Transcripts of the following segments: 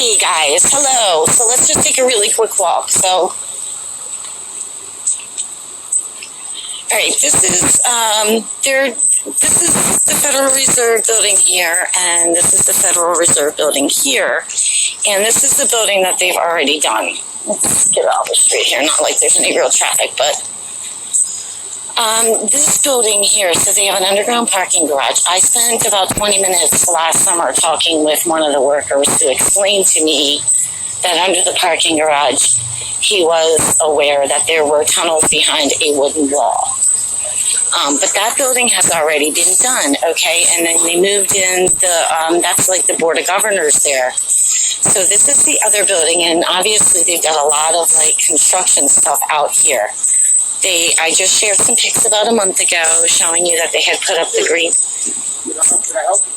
Hey guys, hello. So let's just take a really quick walk. All right, this is the Federal Reserve building here, and this is the Federal Reserve building here, and this is the building that they've already done. Let's get off the street here. Not like there's any real traffic, but this building here, so they have an underground parking garage. I spent about 20 minutes last summer talking with one of the workers who explained to me that under the parking garage, he was aware that there were tunnels behind a wooden wall. But that building has already been done, okay? And then they moved in that's like the Board of Governors there. So this is the other building, and obviously they've got a lot of like construction stuff out here. I just shared some pics about a month ago showing you that they had put up the green.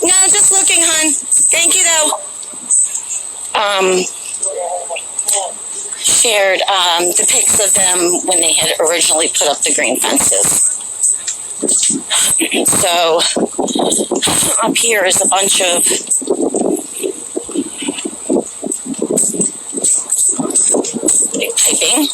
No, just looking, hon. Thank you, though. Shared the pics of them when they had originally put up the green fences. So up here is a bunch of big piping.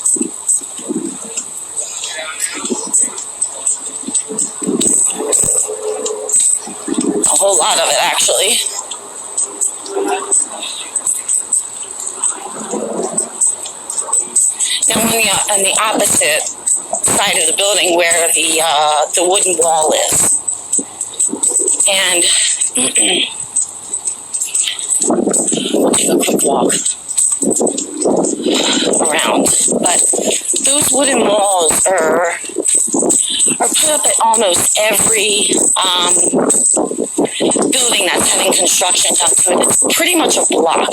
A whole lot of it, actually. Now, on the opposite side of the building, where the wooden wall is, and we'll take a quick walk around. But those wooden walls are put up at almost every building that's having construction done to it. It's pretty much a block,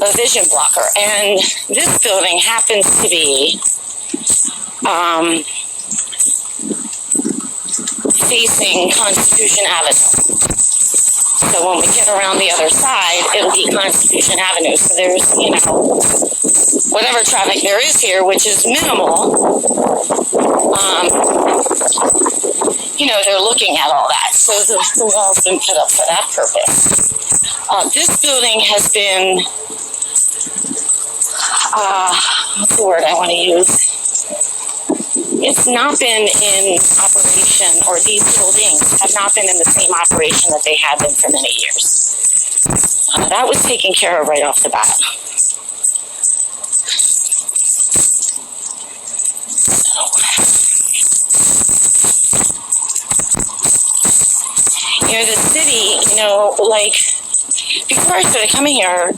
a vision blocker. And this building happens to be facing Constitution Avenue. So when we get around the other side, it'll be Constitution Avenue. So there's, whatever traffic there is here, which is minimal, they're looking at all that. So the wall's been put up for that purpose. This building has been, what's the word I want to use? It's not been in operation, or these buildings have not been in the same operation that they have been for many years. That was taken care of right off the bat. The city, before I started coming here,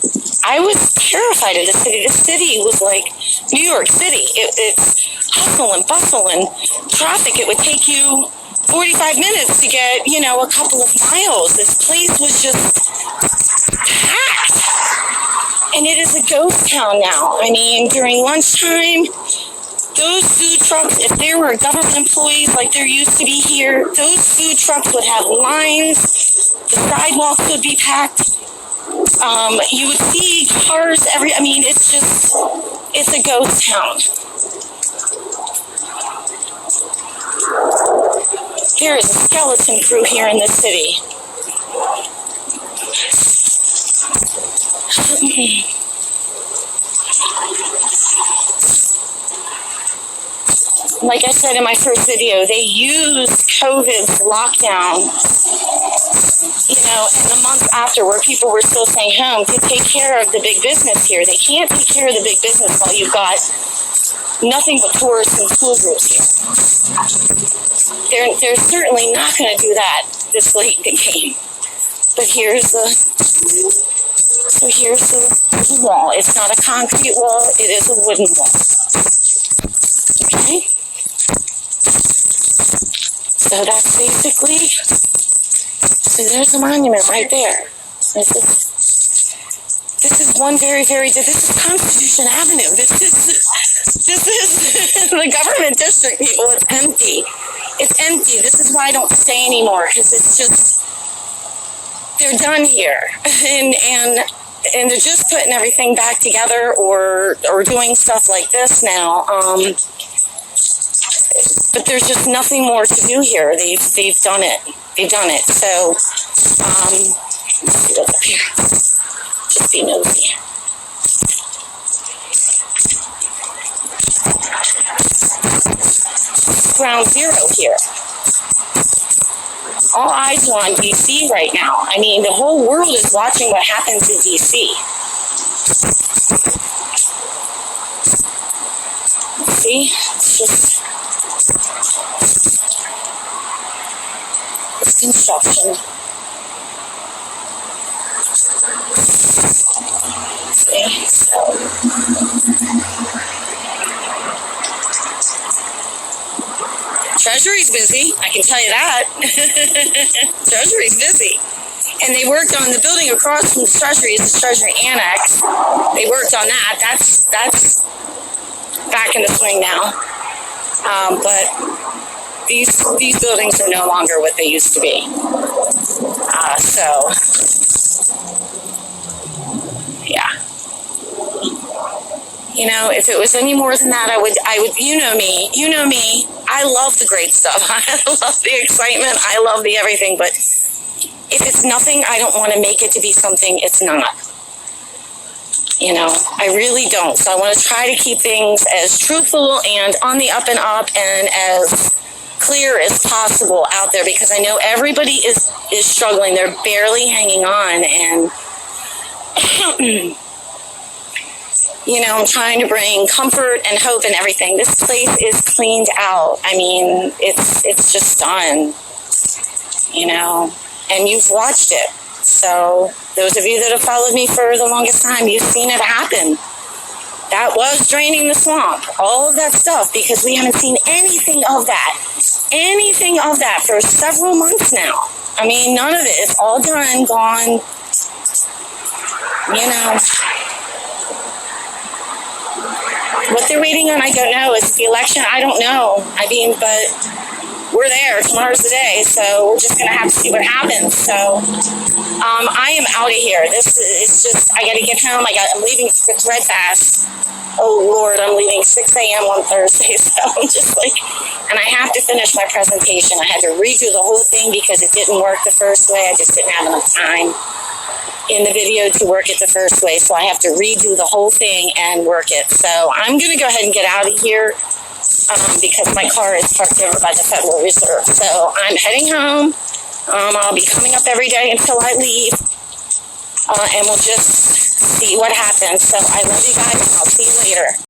I was terrified of the city. The city was like New York City. It's hustle and bustle and traffic. It would take you 45 minutes to get, a couple of miles. This place was just packed. And it is a ghost town now. I mean, during lunchtime, those food trucks, if there were government employees like there used to be here, those food trucks would have lines. The sidewalks would be packed. You would see cars it's a ghost town. There is a skeleton crew here in this city. Like I said in my first video, they used COVID's lockdown, and the month after, where people were still staying home, to take care of the big business here. They can't take care of the big business while you've got nothing but tourists and school groups here. They're certainly not going to do that this late in the game. But here's the wall. It's not a concrete wall. It is a wooden wall. Okay? So that's basically, so there's a monument right there. This is one this is Constitution Avenue. This is the government district, people. It's empty. It's empty. This is why I don't stay anymore, because it's just, they're done here. And they're just putting everything back together or doing stuff like this now. But there's just nothing more to do here. They've done it. They've done it. So, let's see what's up here. Just be nosy. Ground zero here. All eyes are on DC right now. I mean, the whole world is watching what happens in DC. See? It's just, it's construction. See? So, Treasury's busy, I can tell you that. Treasury's busy. And they worked on the building across from the Treasury is the Treasury Annex. They worked on that. That's back in the swing now. But these buildings are no longer what they used to be. So, yeah. You know, if it was any more than that, I would, you know me, I love the great stuff. I love the excitement. I love the everything. But if it's nothing, I don't want to make it to be something it's not. You know, I really don't. So I want to try to keep things as truthful and on the up and up and as clear as possible out there, because I know everybody is struggling. They're barely hanging on, and you know, I'm trying to bring comfort and hope and everything. This place is cleaned out. I mean, it's just done, you know, and you've watched it. So those of you that have followed me for the longest time, you've seen it happen. That was draining the swamp, all of that stuff, because we haven't seen anything of that for several months now. I mean, none of it. It's all done, gone, you know. What they're waiting on, I don't know. Is the election? I don't know. I mean, but we're there. Tomorrow's the day, so we're just going to have to see what happens. So I am out of here. This is just, I got to get home. I'm leaving red fast. Oh, Lord, I'm leaving 6 a.m. on Thursday, so I'm just like, and I have to finish my presentation. I had to redo the whole thing because it didn't work the first way. I just didn't have enough time in the video to work it the first way, so I have to redo the whole thing and work it. So I'm going to go ahead and get out of here because my car is parked over by the Federal Reserve. So I'm heading home. I'll be coming up every day until I leave, and we'll just see what happens. So I love you guys, and I'll see you later.